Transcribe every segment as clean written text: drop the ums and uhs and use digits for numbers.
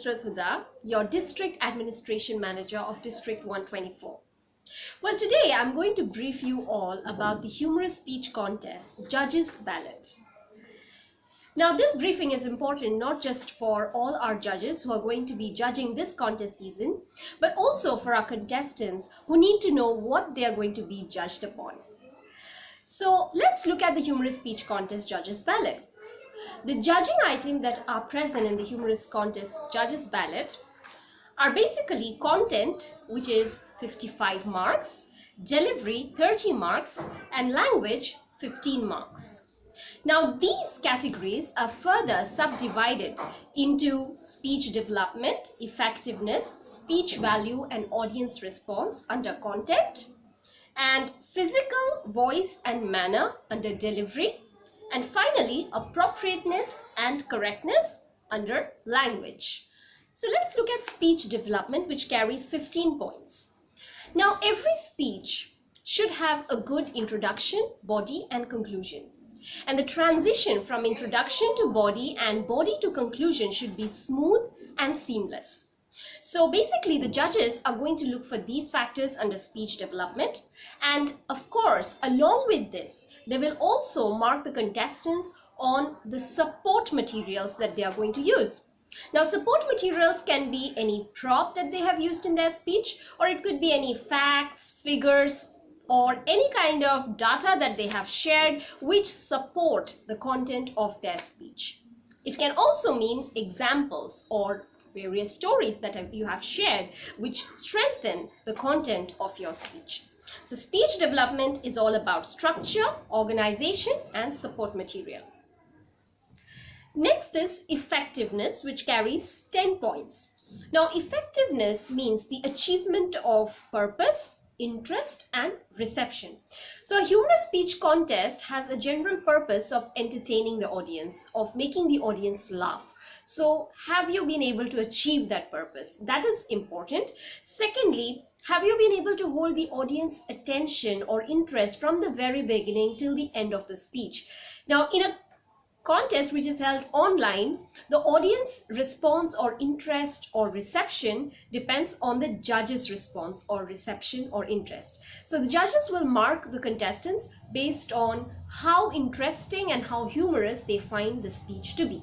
NUSRAT HUDA, your District Administration Manager of District 124. Well, today I'm going to brief you all about the Humorous Speech Contest Judges Ballot. Now, this briefing is important not just for all our judges who are going to be judging this contest season, but also for our contestants who need to know what they are going to be judged upon. So let's look at the Humorous Speech Contest Judges Ballot. The judging items that are present in the Humorous Contest Judges Ballot are basically content, which is 55 marks, delivery 30 marks, and language 15 marks. Now, these categories are further subdivided into speech development, effectiveness, speech value, and audience response under content, and physical, voice, and manner under delivery, and finally, appropriateness and correctness under language. So let's look at speech development, which carries 15 points. Now, every speech should have a good introduction, body, and conclusion. And the transition from introduction to body and body to conclusion should be smooth and seamless. So basically, the judges are going to look for these factors under speech development. And of course, along with this, they will also mark the contestants on the support materials that they are going to use. Now, support materials can be any prop that they have used in their speech, or it could be any facts, figures, or any kind of data that they have shared which support the content of their speech. It can also mean examples or various stories that you have shared which strengthen the content of your speech. So speech development is all about structure, organization, and support material. Next is effectiveness, which carries 10 points. Now, effectiveness means the achievement of purpose, interest, and reception. So a humorous speech contest has a general purpose of entertaining the audience, of making the audience laugh. So have you been able to achieve that purpose? That is important. Secondly, have you been able to hold the audience attention or interest from the very beginning till the end of the speech? Now, in a contest which is held online, the audience response or interest or reception depends on the judges' response or reception or interest. So the judges will mark the contestants based on how interesting and how humorous they find the speech to be.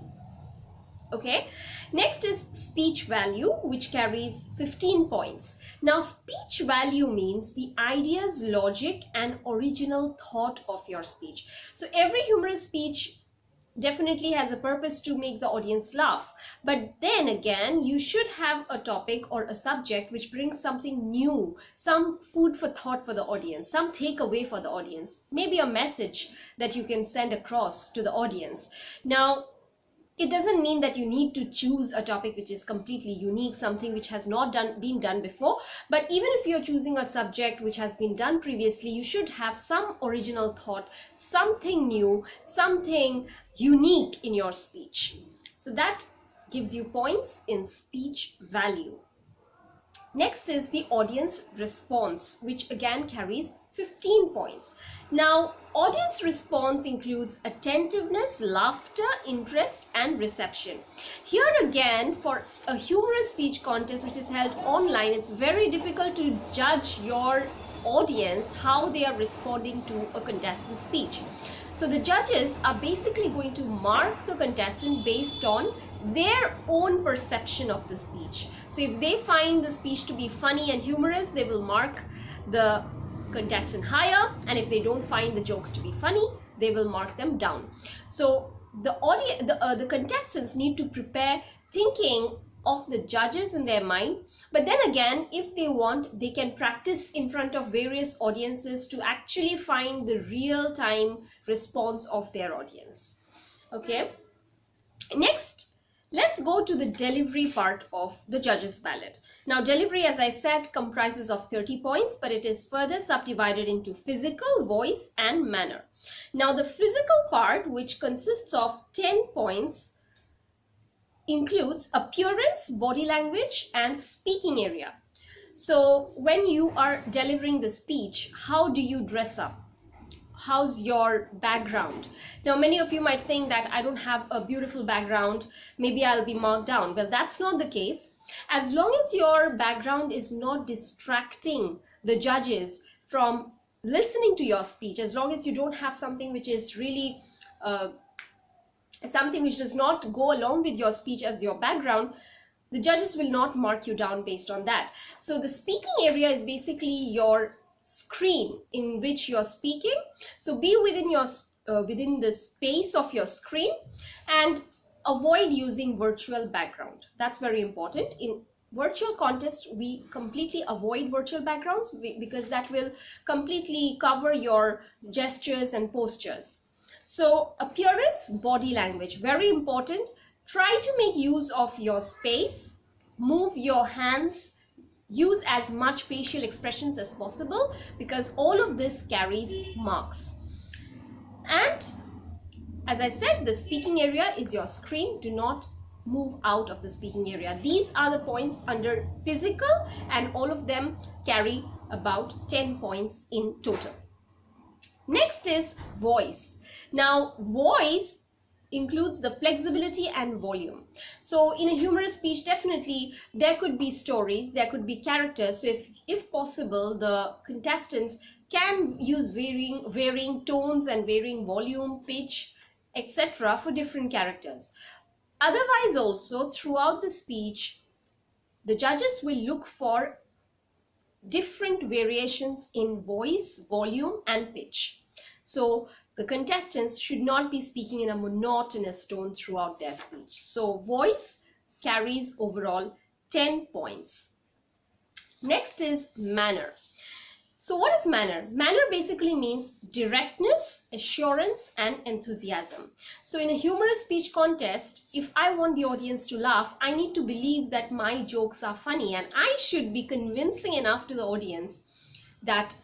Okay, next is speech value, which carries 15 points. Now, speech value means the ideas, logic, and original thought of your speech. So every humorous speech definitely has a purpose to make the audience laugh. But then again, you should have a topic or a subject which brings something new, some food for thought for the audience, some takeaway for the audience, maybe a message that you can send across to the audience. Now, it doesn't mean that you need to choose a topic which is completely unique, something which has not been done before. But even if you're choosing a subject which has been done previously, you should have some original thought, something new, something unique in your speech. So that gives you points in speech value. Next is the audience response, which again carries 15 points. Now, audience response includes attentiveness, laughter, interest, and reception. Here again, for a humorous speech contest which is held online, it's very difficult to judge your audience how they are responding to a contestant's speech. So the judges are basically going to mark the contestant based on their own perception of the speech. So if they find the speech to be funny and humorous, they will mark the contestant higher, and if they don't find the jokes to be funny, they will mark them down. So the contestants need to prepare thinking of the judges in their mind, but then again, if they want, they can practice in front of various audiences to actually find the real-time response of their audience. Okay, next, let's go to the delivery part of the judges' ballot. Now, delivery, as I said, comprises of 30 points, but it is further subdivided into physical, voice, and manner. Now, the physical part, which consists of 10 points, includes appearance, body language, and speaking area. So when you are delivering the speech, how do you dress up? how's your background. Now many of you might think that I don't have a beautiful background, maybe I'll be marked down. Well, that's not the case. As long as your background is not distracting the judges from listening to your speech, as long as you don't have something which is really something which does not go along with your speech as your background, the judges will not mark you down based on that. So the speaking area is basically your screen in which you're speaking. So be within your within the space of your screen and avoid using virtual background. That's very important. In virtual contest, we completely avoid virtual backgrounds because that will completely cover your gestures and postures. So appearance, body language, very important. Try to make use of your space, move your hands, use as much facial expressions as possible because all of this carries marks. And as I said, the speaking area is your screen. Do not move out of the speaking area. These are the points under physical, and all of them carry about 10 points in total. Next is voice. Now, voice includes the flexibility and volume. So in a humorous speech, definitely there could be stories, there could be characters. So if possible, the contestants can use varying tones and varying volume, pitch, etc. for different characters. Otherwise also, throughout the speech, the judges will look for different variations in voice, volume and pitch. So the contestants should not be speaking in a monotonous tone throughout their speech. So voice carries overall 10 points. Next is manner. So what is manner? Manner basically means directness, assurance and enthusiasm. So in a humorous speech contest, if I want the audience to laugh, I need to believe that my jokes are funny and I should be convincing enough to the audience that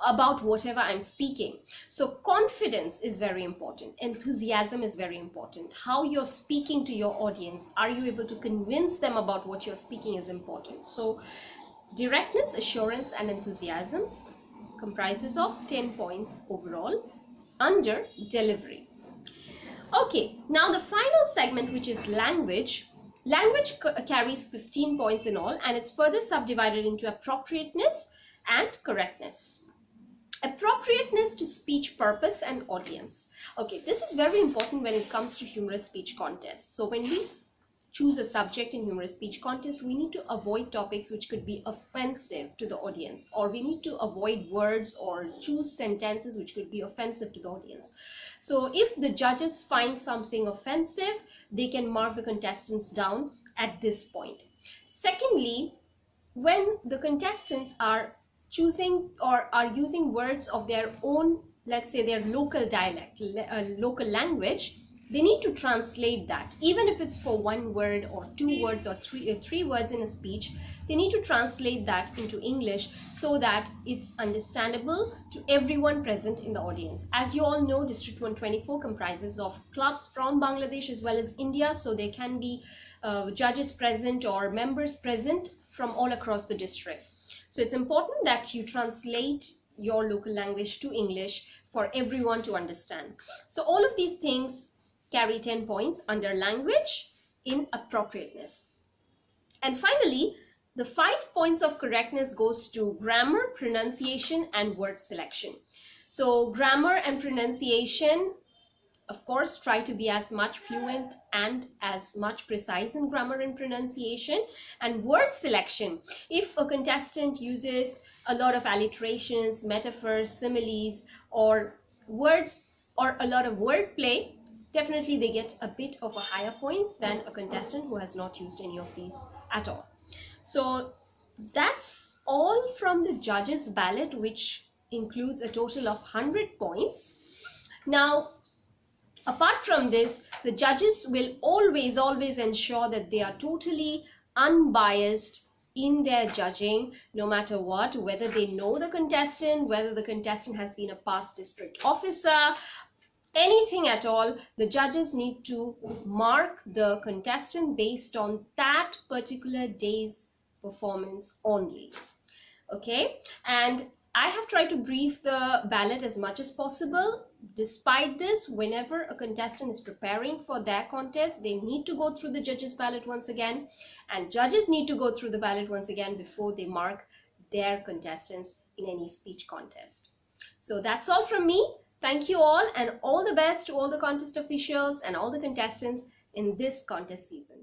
about whatever I'm speaking. So confidence is very important. Enthusiasm is very important. How you're speaking to your audience, are you able to convince them about what you're speaking is important. So directness, assurance and enthusiasm comprises of 10 points overall under delivery. Okay, now the final segment, which is language. Language carries 15 points in all, and it's further subdivided into appropriateness and correctness. Appropriateness to speech purpose and audience. Okay, this is very important when it comes to humorous speech contest. So when we choose a subject in humorous speech contest, we need to avoid topics which could be offensive to the audience, or we need to avoid words or choose sentences which could be offensive to the audience. So if the judges find something offensive, they can mark the contestants down at this point. Secondly, when the contestants are choosing or are using words of their own, let's say their local dialect, local language, they need to translate that. Even if it's for one word or two words or three words in a speech, they need to translate that into English so that it's understandable to everyone present in the audience. As you all know, District 124 comprises of clubs from Bangladesh as well as India, so there can be judges present or members present from all across the district. So it's important that you translate your local language to English for everyone to understand. So all of these things carry 10 points under language in appropriateness. And finally, the 5 points of correctness goes to grammar, pronunciation and word selection. So grammar and pronunciation, of course, try to be as much fluent and as much precise in grammar and pronunciation. And word selection, if a contestant uses a lot of alliterations, metaphors, similes, or words, or a lot of wordplay, definitely they get a bit of a higher points than a contestant who has not used any of these at all. So that's all from the judges' ballot, which includes a total of 100 points. Now, apart from this, the judges will always ensure that they are totally unbiased in their judging, no matter what, whether they know the contestant, whether the contestant has been a past district officer, anything at all. The judges need to mark the contestant based on that particular day's performance only. Okay, and I have tried to brief the ballot as much as possible. Despite this, whenever a contestant is preparing for their contest, they need to go through the judges' ballot once again, and judges need to go through the ballot once again before they mark their contestants in any speech contest. So that's all from me. Thank you all, and all the best to all the contest officials and all the contestants in this contest season.